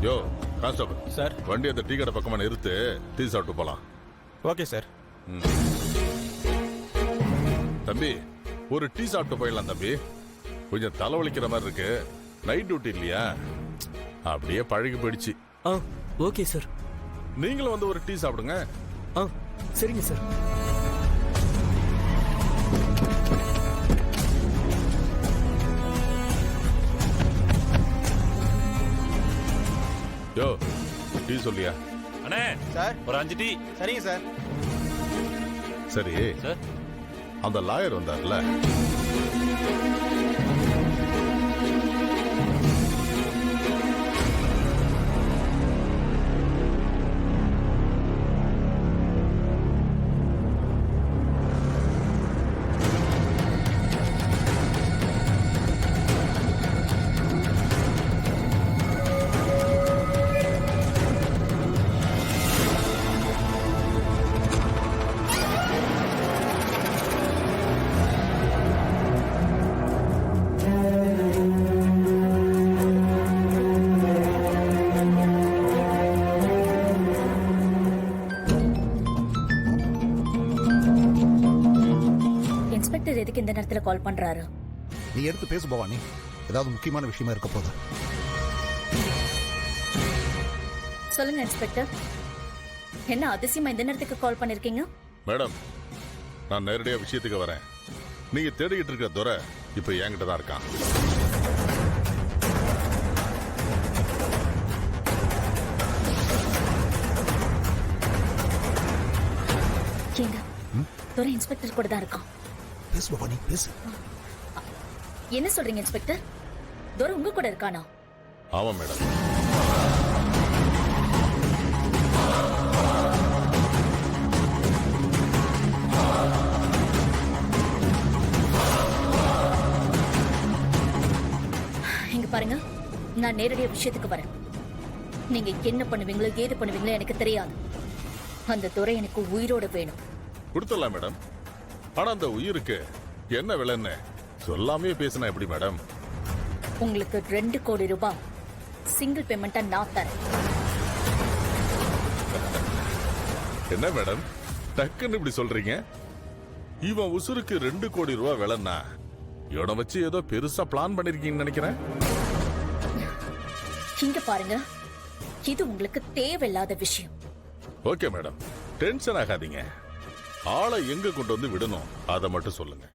யோ constable sir. வண்டி அந்த tea கடை பக்கமா நிறுத்து, டீ சாப்பிட்டு போலாம். Okay sir. தம்பி ஒரு டீ சாப்பிட்டு போயிடலாம் தம்பி. கொஞ்சம் தலைவலிக்கிற மாதிரி இருக்கு. நைட் டியூட்டி இல்லையா, அப்படியே பழகி போயிடுச்சு. Okay sir. நீங்களும் வந்து ஒரு டீ சாப்பிடுங்க. சரிங்க சார். யோ டீ சொல்லியா? அண்ணே சார், ஒரு 5 டீ. சரிங்க சார். சரி சார், அந்த லாயர் வந்தார்ல, இன்ஸ்பெக்டர் எதுக்கு இந்த நேரத்துல கால் பண்றாரு? நீ எடுத்து பேசு பவானி, ஏதாவது முக்கியமான விஷயமா இருக்க போகுது. சொல்லுங்க இன்ஸ்பெக்டர், என்ன அதிசயமா இந்த நேரத்துக்கு கால் பண்ணிருக்கீங்க? மேடம் நான் நேரடியா விஷயத்துக்கு வரேன். நீங்க தேடிக்கிட்டு இருக்க துரை இப்ப என்கிட்ட தான் இருக்கான். ஏங்க, துரை இன்ஸ்பெக்டர் கூட தான் இருக்கான். பேசு பவானி, பேசு. என்ன சொல்றீங்க இன்ஸ்பெக்டர்? துரை உங்க கூட இருக்கானா? ஆமா மேடம். இங்க பாருங்க, நான் நேரடியா விஷயத்துக்கு வரேன். நீங்க என்ன பண்ணுவீங்களோ ஏது பண்ணுவீங்களோ எனக்கு தெரியாது. அந்த துரை எனக்கு உயிரோட வேணும். கொடுத்துடலாம் மேடம். ஆனா அந்த உயிருக்கு என்ன விலைன்னு சொல்லாமே பேசினா எப்படி மேடம்? உங்களுக்கு 2 கோடி ரூபாய் சிங்கிள் பேமெண்டா நான் தரேன். என்ன மேடம் டக்குன்னு இப்படி சொல்றீங்க? இவன் உசுருக்கு 2 கோடி ரூபாய் விலைன்னா இவனை வச்சு ஏதோ பெருசா பிளான் பண்ணிருக்கீங்கன்னு நினைக்கிறேன். இங்க பாருங்க, இது உங்களுக்கு தேவையில்லாத விஷயம். ஓகே மேடம், டென்ஷன் ஆகாதீங்க. ஆளை எங்க கொண்டு வந்து விடணும் அதை மட்டும் சொல்லுங்க.